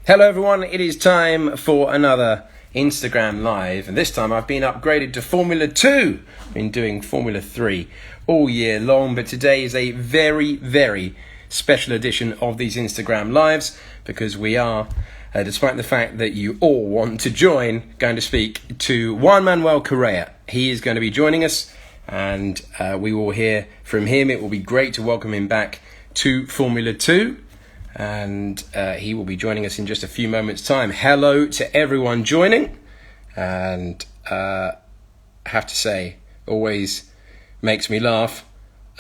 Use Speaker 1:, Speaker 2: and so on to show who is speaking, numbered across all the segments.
Speaker 1: Hello everyone, it is time for another Instagram Live, and this time I've been upgraded to Formula 2. Been doing Formula 3 all year long, but today is a very special edition of these Instagram Lives because we are, despite the fact that you all want to join, going to speak to Juan Manuel Correa. He is going to be joining us and we will hear from him. It will be great to welcome him back to Formula 2. And he will be joining us in just a few moments' time. Hello to everyone joining, and I have to say, always makes me laugh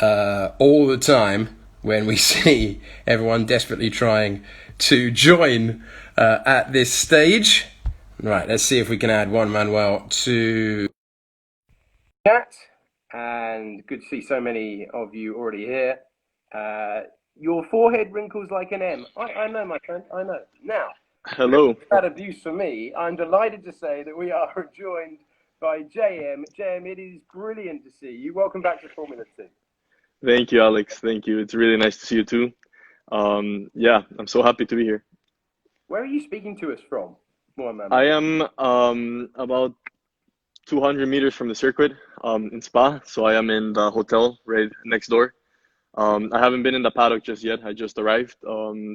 Speaker 1: all the time when we see everyone desperately trying to join at this stage. Right, let's see if we can add Juan Manuel to chat, and good to see so many of you already here. Your forehead wrinkles like an M. I know, my friend, I know. Now,
Speaker 2: Hello.
Speaker 1: bad abuse for me, I'm delighted to say that we are joined by JM. JM, it is brilliant to see you. Welcome back to Formula 2.
Speaker 2: Thank you, Alex. Thank you. It's really nice to see you too. Yeah, I'm so happy to be here.
Speaker 1: Where are you speaking to us from,
Speaker 2: I
Speaker 1: Manuel?
Speaker 2: am about 200 meters from the circuit in Spa, so I am in the hotel right next door. I haven't been in the paddock just yet. I just arrived.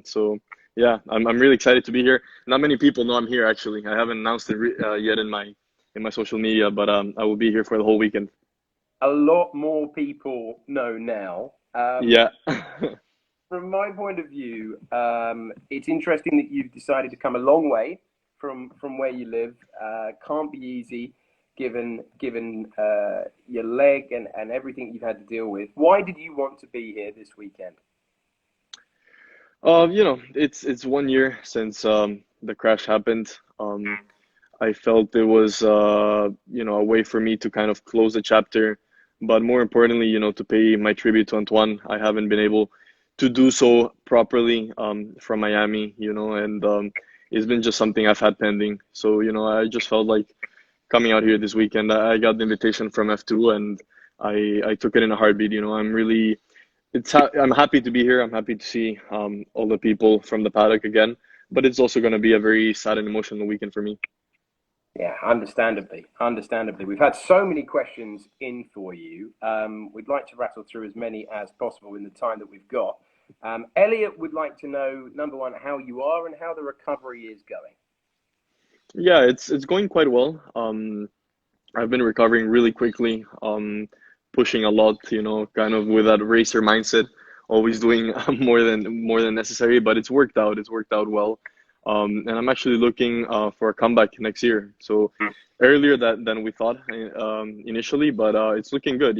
Speaker 2: So yeah, I'm really excited to be here. Not many people know I'm here actually. I haven't announced it yet in my social media, but I will be here for the whole weekend.
Speaker 1: A lot more people know now.
Speaker 2: Yeah.
Speaker 1: From my point of view, it's interesting that you've decided to come a long way from where you live. Can't be easy, given your leg and everything you've had to deal with. Why did you want to be here this weekend?
Speaker 2: it's 1 year since the crash happened. I felt it was a way for me to kind of close the chapter, but more importantly, to pay my tribute to Antoine. I haven't been able to do so properly from Miami, and it's been just something I've had pending. So, I just felt like coming out here this weekend. I got the invitation from F2 and I took it in a heartbeat. I'm happy to be here. I'm happy to see all the people from the paddock again, but it's also going to be a very sad and emotional weekend for me.
Speaker 1: Yeah, understandably. We've had so many questions in for you. We'd like to rattle through as many as possible in the time that we've got. Elliot would like to know, number one, how you are and how the recovery is going.
Speaker 2: Yeah, it's going quite well. I've been recovering really quickly, pushing a lot, kind of with that racer mindset, always doing more than necessary, but it's worked out. It's worked out well. And I'm actually looking for a comeback next year. So earlier than we thought initially, but it's looking good,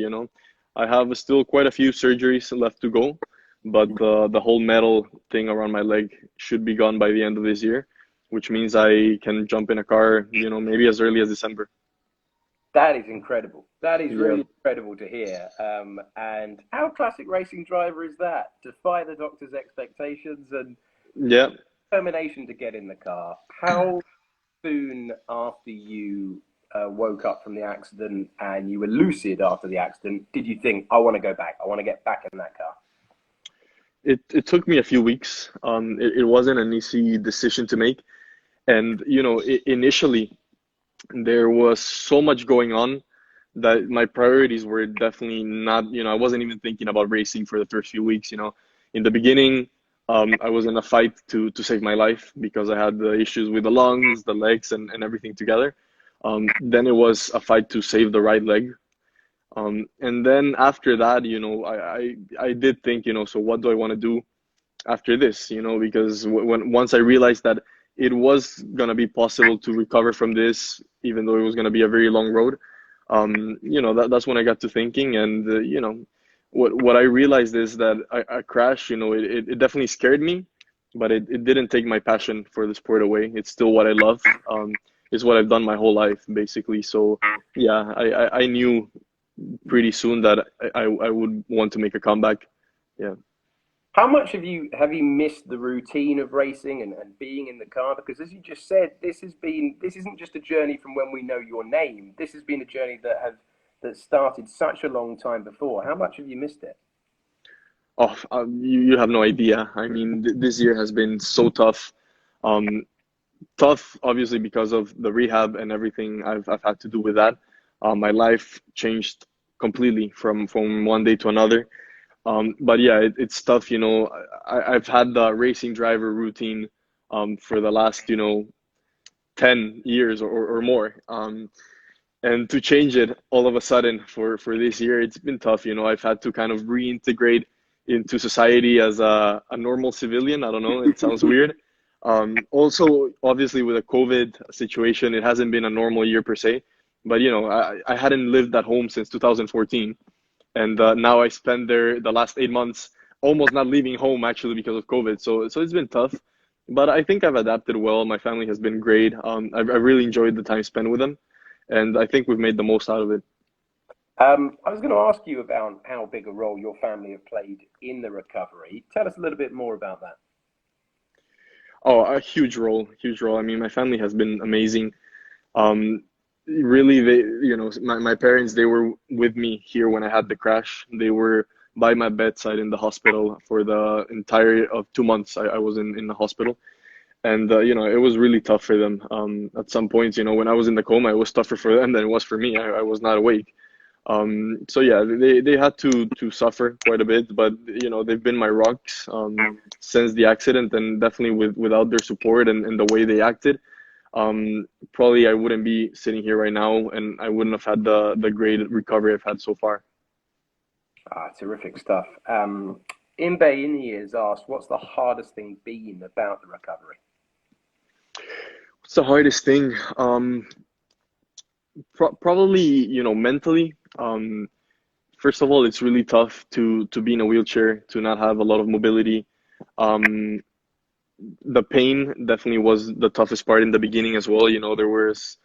Speaker 2: I have still quite a few surgeries left to go, but the whole metal thing around my leg should be gone by the end of this year, which means I can jump in a car, maybe as early as December.
Speaker 1: That is incredible. That is
Speaker 2: Yeah.
Speaker 1: really incredible to hear. And how classic racing driver is that? Defy the doctor's expectations and
Speaker 2: Yeah.
Speaker 1: determination to get in the car. How soon after you woke up from the accident and you were lucid after the accident did you think, I want to go back? I want to get back in that car?
Speaker 2: It took me a few weeks. It wasn't an easy decision to make. And, initially there was so much going on that my priorities were definitely not, I wasn't even thinking about racing for the first few weeks. In the beginning, I was in a fight to save my life because I had the issues with the lungs, the legs, and everything together. Then it was a fight to save the right leg. And then after that, I did think, so what do I want to do after this? Because once I realized that it was gonna be possible to recover from this, even though it was gonna be a very long road, that's when I got to thinking, and what I realized is that a crash, it definitely scared me, but it didn't take my passion for the sport away. It's still what I love. It's what I've done my whole life, basically. So yeah, I knew pretty soon that I would want to make a comeback. Yeah.
Speaker 1: How much have you missed the routine of racing and being in the car? Because as you just said, this isn't just a journey from when we know your name. This has been a journey that started such a long time before. How much have you missed it?
Speaker 2: Oh, you have no idea. I mean, this year has been so tough. Um, Tough, obviously, because of the rehab and everything I've had to do with that. My life changed completely from one day to another. But yeah, it's tough. I've had the racing driver routine for the last 10 years or more. And to change it all of a sudden for this year, it's been tough. I've had to kind of reintegrate into society as a normal civilian. I don't know, it sounds weird. Also, obviously, with the COVID situation, it hasn't been a normal year per se. But I hadn't lived at home since 2014, and now I spent there the last 8 months almost not leaving home actually because of COVID. So it's been tough, but I think I've adapted well. My family has been great. I've really enjoyed the time spent with them, and I think we've made the most out of it.
Speaker 1: I was going to ask you about how big a role your family have played in the recovery. Tell us a little bit more about that.
Speaker 2: Oh, a huge role, huge role. I mean, my family has been amazing. Um, Really, my parents, they were with me here when I had the crash. They were by my bedside in the hospital for the entire of 2 months. I was in the hospital, and it was really tough for them. At some points, when I was in the coma, it was tougher for them than it was for me. I was not awake. So yeah, they had to suffer quite a bit, but they've been my rocks since the accident, and definitely without their support and the way they acted, probably I wouldn't be sitting here right now, and I wouldn't have had the great recovery I've had so far.
Speaker 1: Terrific stuff. Imbe Ini has asked, what's the hardest thing been about the recovery?
Speaker 2: What's the hardest thing? Probably mentally. First of all, it's really tough to be in a wheelchair, to not have a lot of mobility. Um, the pain definitely was the toughest part in the beginning as well. There was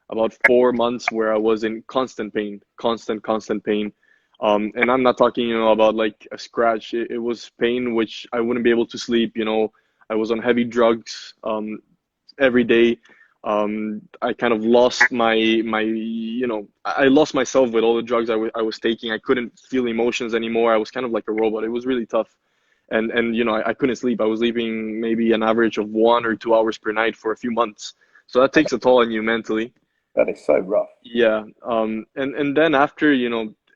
Speaker 2: about 4 months where I was in constant pain, constant pain. And I'm not talking, about like a scratch. It was pain which I wouldn't be able to sleep. I was on heavy drugs every day. I kind of lost I lost myself with all the drugs I was taking. I couldn't feel emotions anymore. I was kind of like a robot. It was really tough. And I couldn't sleep. I was sleeping maybe an average of 1 or 2 hours per night for a few months. So that takes a toll on you mentally.
Speaker 1: That is so rough.
Speaker 2: Yeah. And then after,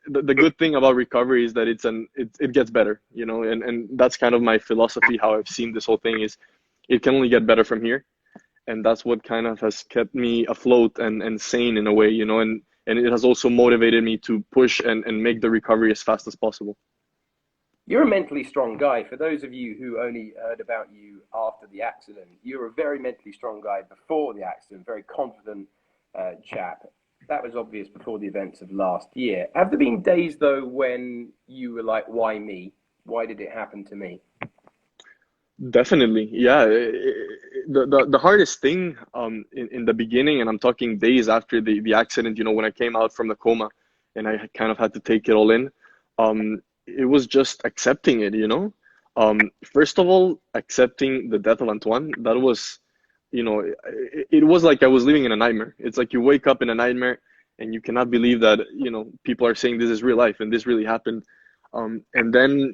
Speaker 2: the good thing about recovery is that it gets better, and that's kind of my philosophy, how I've seen this whole thing is it can only get better from here. And that's what kind of has kept me afloat and sane in a way, and it has also motivated me to push and make the recovery as fast as possible.
Speaker 1: You're a mentally strong guy. For those of you who only heard about you after the accident, you're a very mentally strong guy before the accident, very confident chap. That was obvious before the events of last year. Have there been days, though, when you were like, why me? Why did it happen to me?
Speaker 2: Definitely, yeah. The hardest thing in the beginning, and I'm talking days after the accident, when I came out from the coma, and I kind of had to take it all in, it was just accepting it. First of all, accepting the death of Antoine. That was, it was like I was living in a nightmare. It's like you wake up in a nightmare, and you cannot believe that people are saying this is real life and this really happened. And then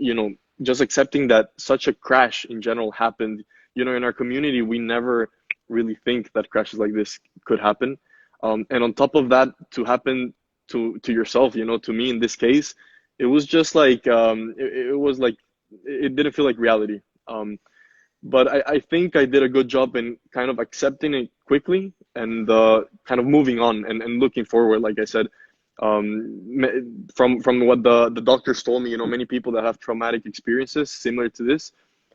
Speaker 2: just accepting that such a crash in general happened. In our community, we never really think that crashes like this could happen. And on top of that, to happen to yourself, to me in this case, it was just like it was like it didn't feel like reality. But I think I did a good job in kind of accepting it quickly and kind of moving on and looking forward. Like I said, from what the doctors told me, many people that have traumatic experiences similar to this,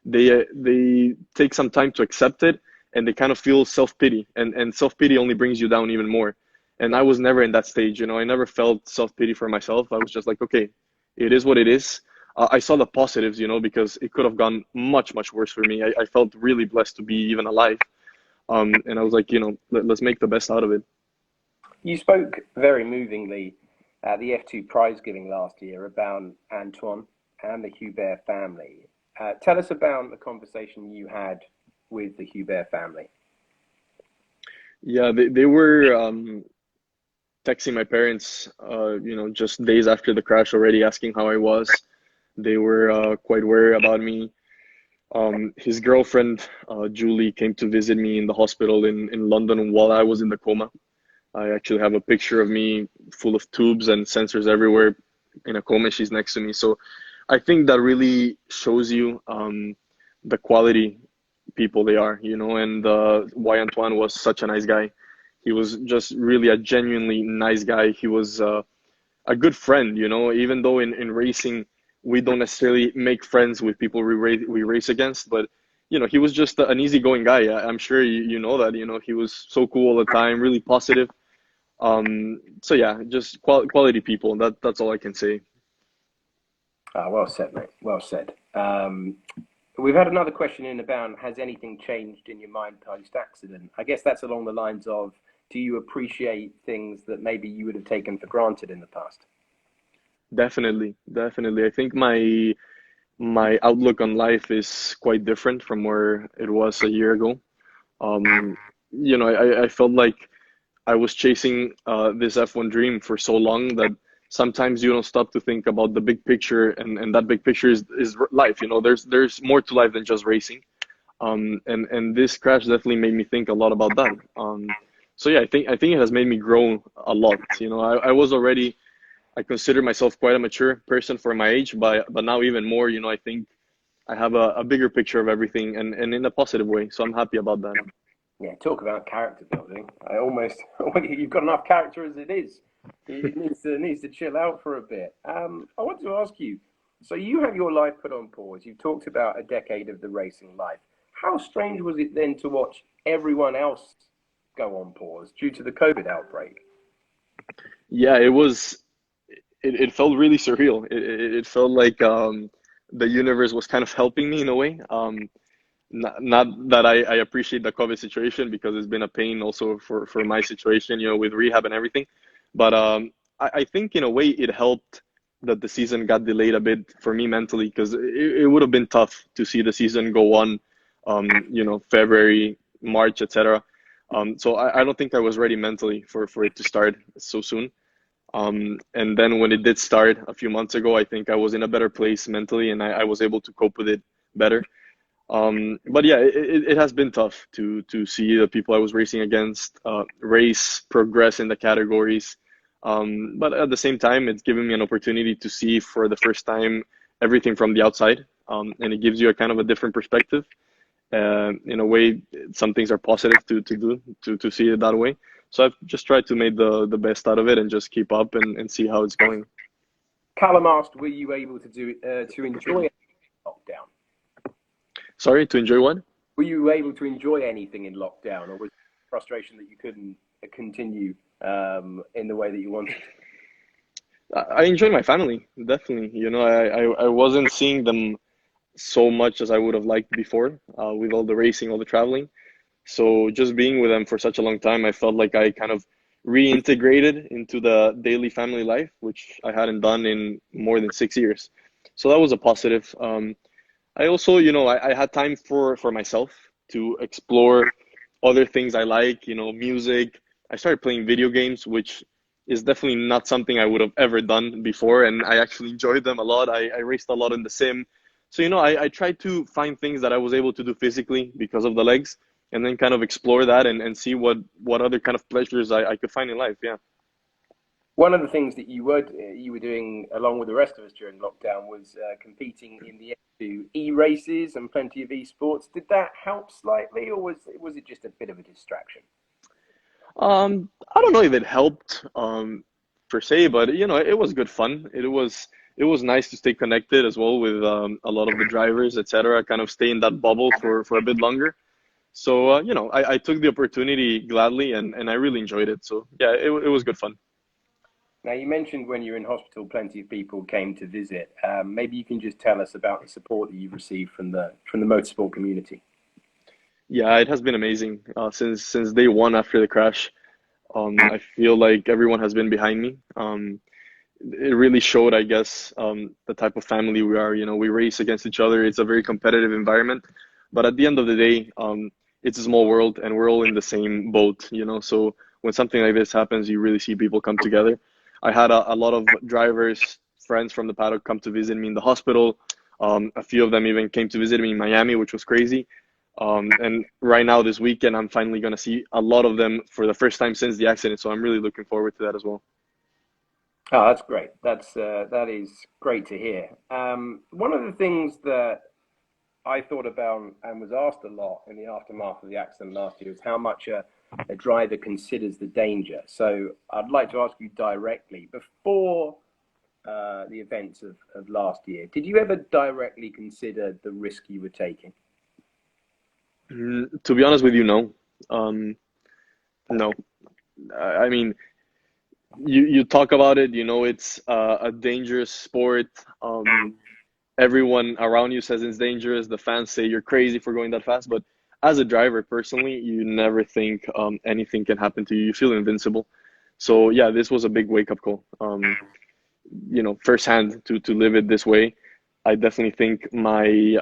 Speaker 2: they take some time to accept it, and they kind of feel self-pity, and self-pity only brings you down even more. And I was never in that stage. I never felt self-pity for myself. I was just like, okay, it is what it is. I saw the positives, because it could have gone much, much worse for me. I felt really blessed to be even alive. And I was like, let's make the best out of it.
Speaker 1: You spoke very movingly at the F2 prize giving last year about Antoine and the Hubert family. Tell us about the conversation you had with the Hubert family.
Speaker 2: Yeah, they were texting my parents, just days after the crash already, asking how I was. They were quite worried about me. His girlfriend, Julie, came to visit me in the hospital in London while I was in the coma. I actually have a picture of me full of tubes and sensors everywhere in a coma. She's next to me. So I think that really shows you the quality people they are, and why Antoine was such a nice guy. He was just really a genuinely nice guy. He was a good friend, even though in racing, we don't necessarily make friends with people we race against, but he was just an easygoing guy. I'm sure you know that, he was so cool all the time, really positive. So yeah, just quality people. That's all I can say.
Speaker 1: Well said, mate. Well said. We've had another question in about, has anything changed in your mind post-accident? I guess that's along the lines of, do you appreciate things that maybe you would have taken for granted in the past?
Speaker 2: Definitely, definitely. I think my outlook on life is quite different from where it was a year ago. Um, I felt like I was chasing this F1 dream for so long that sometimes you don't stop to think about the big picture, and that big picture is life. There's more to life than just racing. And this crash definitely made me think a lot about that. So yeah, I think it has made me grow a lot. I was already, I consider myself quite a mature person for my age, but now even more. I think I have a bigger picture of everything, and in a positive way. So I'm happy about that.
Speaker 1: Yeah, talk about character building. I almost you've got enough character as it is. It needs to chill out for a bit. I want to ask you. So you have your life put on pause. You've talked about a decade of the racing life. How strange was it then to watch everyone else go on pause due to the COVID outbreak?
Speaker 2: Yeah, it was. It felt really surreal. It felt like the universe was kind of helping me in a way. Not that I appreciate the COVID situation because it's been a pain also for my situation, with rehab and everything. But I think in a way it helped that the season got delayed a bit for me mentally because it would have been tough to see the season go on, February, March, etc. So I don't think I was ready mentally for it to start so soon. And then when it did start a few months ago, I think I was in a better place mentally and I was able to cope with it better. But yeah, it has been tough to see the people I was racing against race progress in the categories. But at the same time, it's giving me an opportunity to see for the first time everything from the outside, and it gives you a kind of a different perspective. In a way, some things are positive to do to see it that way. So I've just tried to make the best out of it and just keep up and see how it's going.
Speaker 1: Callum asked, were you able to enjoy lockdown?
Speaker 2: Sorry, to enjoy what?
Speaker 1: Were you able to enjoy anything in lockdown, or was it frustration that you couldn't continue in the way that you wanted?
Speaker 2: I enjoyed my family, definitely. I wasn't seeing them so much as I would have liked before, with all the racing, all the traveling. So just being with them for such a long time, I felt like I kind of reintegrated into the daily family life, which I hadn't done in more than 6 years. So that was a positive. I also, I had time for myself to explore other things I like, music. I started playing video games, which is definitely not something I would have ever done before. And I actually enjoyed them a lot. I raced a lot in the sim. So, I tried to find things that I was able to do physically because of the legs and then kind of explore that and see what other kind of pleasures I could find in life. Yeah.
Speaker 1: One of the things that you were doing along with the rest of us during lockdown was competing in the e-races and plenty of esports. Did that help slightly, or was it just a bit of a distraction?
Speaker 2: I don't know if it helped per se, but it was good fun. It was nice to stay connected as well with a lot of the drivers, etc. Kind of stay in that bubble for a bit longer. So I took the opportunity gladly, and I really enjoyed it. So yeah, it was good fun.
Speaker 1: Now, you mentioned when you were in hospital, plenty of people came to visit. Maybe you can just tell us about the support that you've received from the motorsport community.
Speaker 2: Yeah, it has been amazing since day one after the crash. I feel like everyone has been behind me. It really showed, I guess, the type of family we are. We race against each other. It's a very competitive environment, but at the end of the day, it's a small world, and we're all in the same boat. So when something like this happens, you really see people come together. I had a lot of drivers, friends from the paddock come to visit me in the hospital. A few of them even came to visit me in Miami, which was crazy. And right now this weekend, I'm finally going to see a lot of them for the first time since the accident. So I'm really looking forward to that as well.
Speaker 1: Oh, that's great. That is great to hear. One of the things that I thought about and was asked a lot in the aftermath of the accident last year is how much a driver considers the danger. So I'd like to ask you directly, before the events of last year, did you ever directly consider the risk you were taking?
Speaker 2: To be honest with you, no. No. I mean, you talk about it, it's a dangerous sport. Everyone around you says it's dangerous. The fans say you're crazy for going that fast. But as a driver, personally, you never think anything can happen to you. You feel invincible. So yeah, this was a big wake up call. Firsthand to live it this way. I definitely think my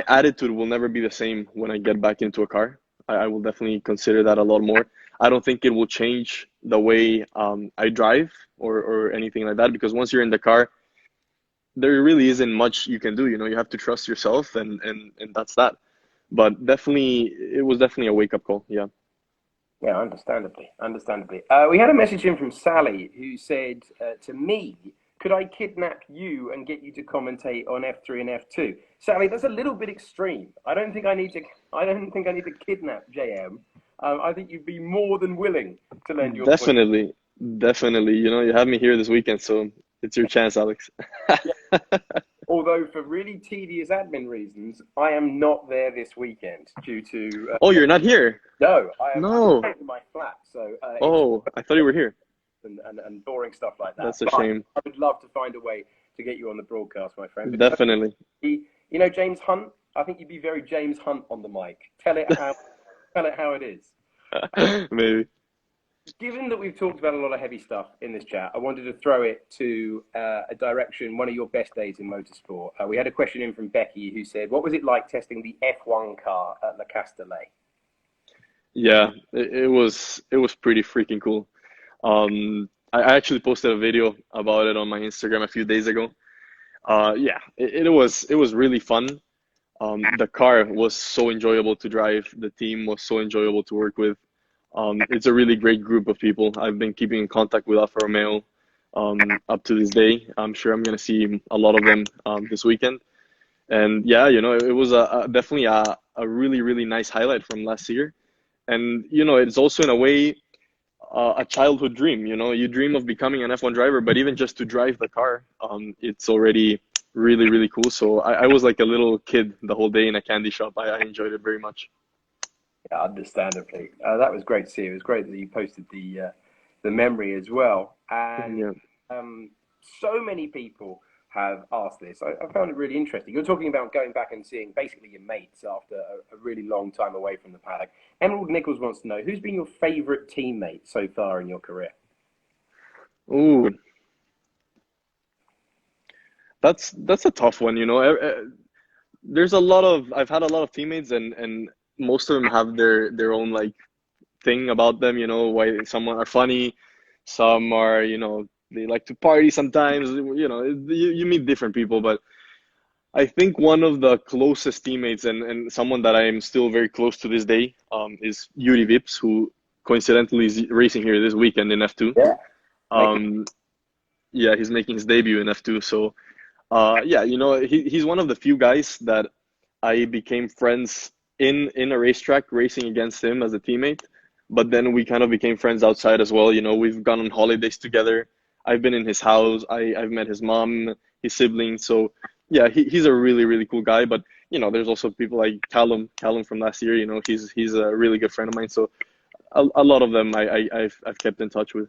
Speaker 2: attitude will never be the same when I get back into a car. I will definitely consider that a lot more. I don't think it will change the way I drive or anything like that, because once you're in the car, there really isn't much you can do. You have to trust yourself, and that's that. But definitely, it was definitely a wake up call. Yeah.
Speaker 1: Yeah, understandably, understandably. We had a message in from Sally who said to me, "Could I kidnap you and get you to commentate on F3 and F2?" Sally, that's a little bit extreme. I don't think I need to. I don't think I need to kidnap JM. I think you'd be more than willing to lend your voice.
Speaker 2: Definitely, definitely. You have me here this weekend, so it's your chance, Alex.
Speaker 1: Although for really tedious admin reasons, I am not there this weekend due to
Speaker 2: Oh, you're not here?
Speaker 1: no, I'm
Speaker 2: No.
Speaker 1: staying in my flat, so it's
Speaker 2: Oh, I thought you were here.
Speaker 1: and boring stuff like that.
Speaker 2: That's a
Speaker 1: But
Speaker 2: shame.
Speaker 1: I would love to find a way to get you on the broadcast, my friend. Because
Speaker 2: Definitely.
Speaker 1: James Hunt. I think you'd be very James Hunt on the mic. Tell it how it is.
Speaker 2: Maybe.
Speaker 1: Given that we've talked about a lot of heavy stuff in this chat, I wanted to throw it to a direction, one of your best days in motorsport. We had a question in from Becky who said, what was it like testing the F1 car at La Castellet?
Speaker 2: Yeah, it was pretty freaking cool. I actually posted a video about it on my Instagram a few days ago. Yeah, it was really fun. The car was so enjoyable to drive. The team was so enjoyable to work with. It's a really great group of people. I've been keeping in contact with Alfa Romeo up to this day. I'm sure I'm gonna see a lot of them this weekend. And yeah, it was definitely a really, really nice highlight from last year. And it's also in a way a childhood dream. You dream of becoming an F1 driver, but even just to drive the car, it's already really, really cool. So I was like a little kid the whole day in a candy shop. I enjoyed it very much.
Speaker 1: Yeah, understandably. That was great to see. It was great that you posted the memory as well. And
Speaker 2: Yeah.
Speaker 1: so many people have asked this. I found it really interesting. You're talking about going back and seeing basically your mates after a really long time away from the paddock. Emerald Nichols wants to know, who's been your favourite teammate so far in your career?
Speaker 2: Ooh, that's a tough one. There's a lot of I've had a lot of teammates, and most of them have their own like thing about them. Why some are funny, some are they like to party sometimes. You meet different people, but I think one of the closest teammates and someone that I am still very close to this day is Yuri Vips, who coincidentally is racing here this weekend in F2.
Speaker 1: Yeah.
Speaker 2: Um, yeah, he's making his debut in F2. So, yeah, he's one of the few guys that I became friends in a racetrack racing against him as a teammate. But then we kind of became friends outside as well. We've gone on holidays together. I've been in his house. I've met his mom, his siblings. So yeah, he's a really, really cool guy. But there's also people like Callum from last year. He's a really good friend of mine. So a lot of them I've kept in touch with.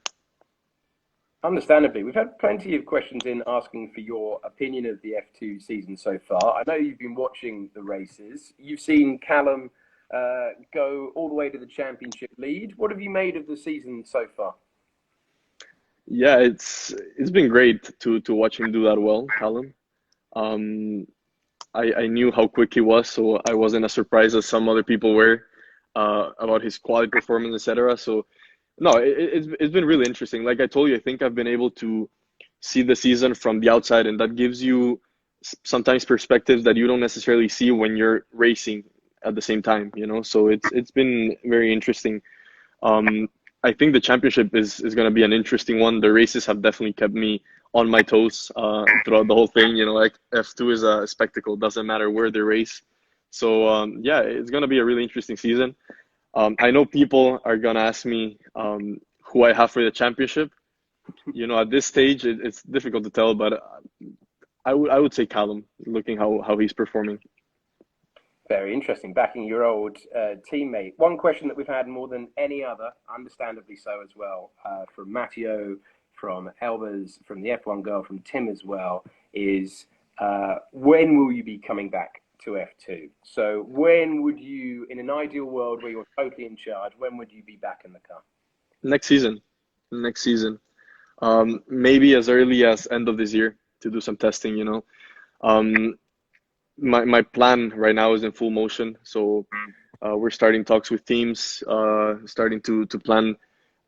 Speaker 1: Understandably, we've had plenty of questions in asking for your opinion of the F2 season so far. I know you've been watching the races. You've seen Callum go all the way to the championship lead. What have you made of the season so far?
Speaker 2: Yeah, it's been great to watch him do that well, Callum. Um, I knew how quick he was, so I wasn't as surprised as some other people were about his quality performance, etc. So no, it's been really interesting. Like I told you, I think I've been able to see the season from the outside, and that gives you sometimes perspectives that you don't necessarily see when you're racing at the same time, you know. So it's been very interesting. Um, I think the championship is going to be an interesting one. The races have definitely kept me on my toes throughout the whole thing. You know, like F2 is a spectacle. Doesn't matter where they race. So yeah, it's going to be a really interesting season. I know people are going to ask me who I have for the championship. You know, at this stage, it's difficult to tell, but I would say Callum, looking how he's performing.
Speaker 1: Very interesting. Backing your old teammate. One question that we've had more than any other, understandably so as well, from Matteo, from Elbers, from the F1 girl, from Tim as well, is when will you be coming back to F2? So when would you, in an ideal world where you're totally in charge, when would you be back in the car?
Speaker 2: Next season, next season. Maybe as early as end of this year to do some testing, you know. Um, my plan right now is in full motion. So we're starting talks with teams, starting to plan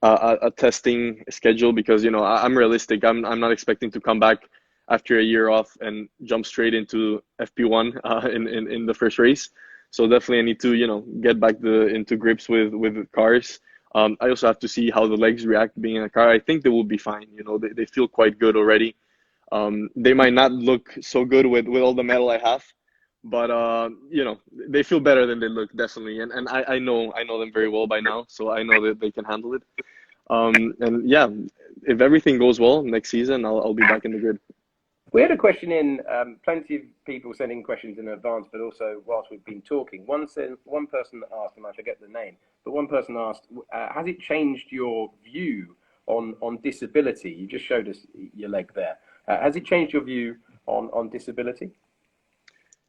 Speaker 2: a testing schedule because you know I'm realistic. I'm not expecting to come back after a year off and jump straight into FP1 in the first race. So definitely I need to get back into grips with the cars. I also have to see how the legs react being in a car. I think they will be fine. You know, they feel quite good already. They might not look so good with all the metal I have, but they feel better than they look definitely. And I know them very well by now, so I know that they can handle it. And yeah, if everything goes well next season, I'll be back in the grid.
Speaker 1: We had a question in, plenty of people sending questions in advance, but also whilst we've been talking. One person asked, and I forget the name, but one person asked, has it changed your view on disability? You just showed us your leg there. Has it changed your view on disability?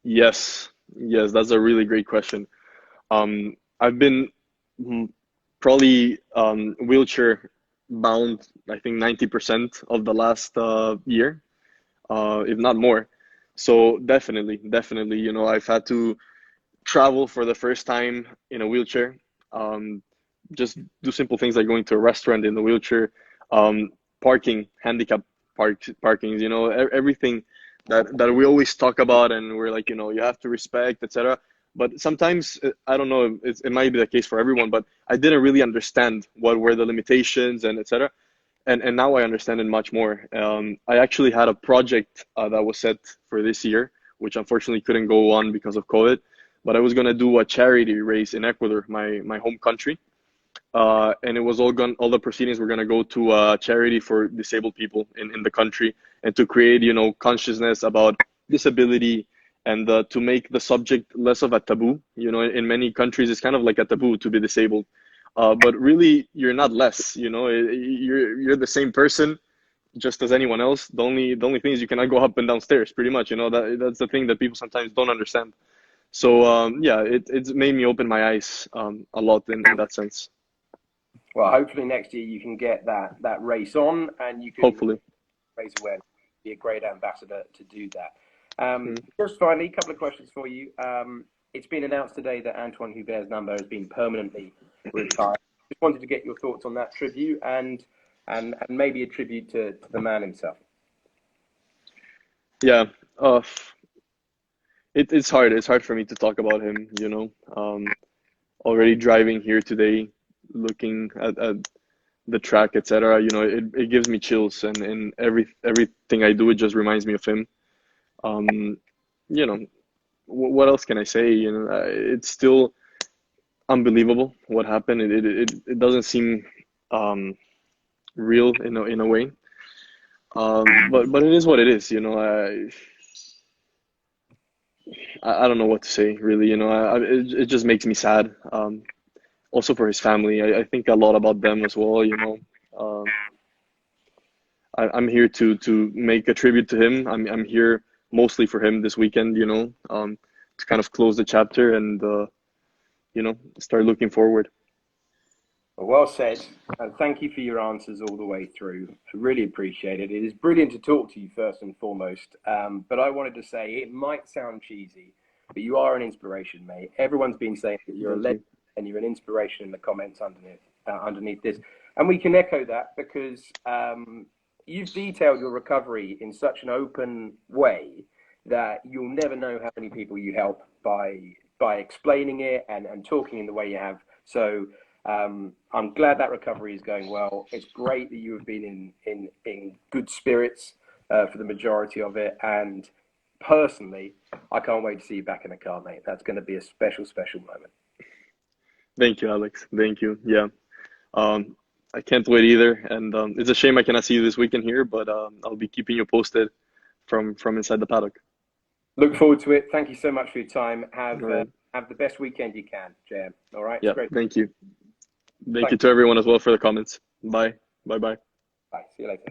Speaker 2: Yes, yes, that's a really great question. I've been probably wheelchair bound, I think 90% of the last year, if not more. So definitely, I've had to travel for the first time in a wheelchair. Um, just do simple things like going to a restaurant in the wheelchair, parking, handicap parkings, everything that we always talk about, and we're like, you have to respect, etc. But sometimes I don't know, it might be the case for everyone, but I didn't really understand what were the limitations and etc. And now I understand it much more. I actually had a project that was set for this year, which unfortunately couldn't go on because of COVID. But I was gonna do a charity race in Ecuador, my home country, and it was all the proceedings were gonna go to a charity for disabled people in the country, and to create consciousness about disability, and to make the subject less of a taboo. In many countries it's kind of like a taboo to be disabled, but really you're not less. You're the same person just as anyone else. The only thing is you cannot go up and down stairs, pretty much. That's the thing that people sometimes don't understand. So yeah, it's made me open my eyes a lot in that sense.
Speaker 1: Well, hopefully next year you can get that race on, and you can
Speaker 2: Hopefully.
Speaker 1: raise awareness. Be a great ambassador to do that.
Speaker 2: Mm.
Speaker 1: Just finally, a couple of questions for you. It's been announced today that Antoine Hubert's number has been permanently retired. Just wanted to get your thoughts on that tribute, and maybe a tribute to the man himself.
Speaker 2: Yeah, it's hard. It's hard for me to talk about him. Already driving here today, looking at the track, etc. It gives me chills, and everything I do, it just reminds me of him. Um, you know, what else can I say? It's still unbelievable what happened. It doesn't seem real in a way. But it is what it is. I don't know what to say really. It just makes me sad. Also for his family, I think a lot about them as well. I'm here to make a tribute to him. I'm here mostly for him this weekend. To kind of close the chapter and start looking forward.
Speaker 1: Well said, and thank you for your answers all the way through. I really appreciate it. It is brilliant to talk to you first and foremost. But I wanted to say, it might sound cheesy, but you are an inspiration, mate. Everyone's been saying that you're a
Speaker 2: Thank you.
Speaker 1: legend and you're an inspiration in the comments underneath this, and we can echo that because you've detailed your recovery in such an open way that you'll never know how many people you help by explaining it and talking in the way you have. So I'm glad that recovery is going well. It's great that you have been in good spirits for the majority of it. And personally, I can't wait to see you back in the car, mate. That's going to be a special, special moment.
Speaker 2: Thank you, Alex. Thank you. Yeah. I can't wait either. And it's a shame I cannot see you this weekend here, but I'll be keeping you posted from inside the paddock.
Speaker 1: Look forward to it. Thank you so much for your time.
Speaker 2: All right.
Speaker 1: Have the best weekend you can, JM. All right?
Speaker 2: Yeah.
Speaker 1: It's great.
Speaker 2: Thank you. Thank you to everyone as well for the comments. Bye. Bye. Bye.
Speaker 1: Bye. See you later.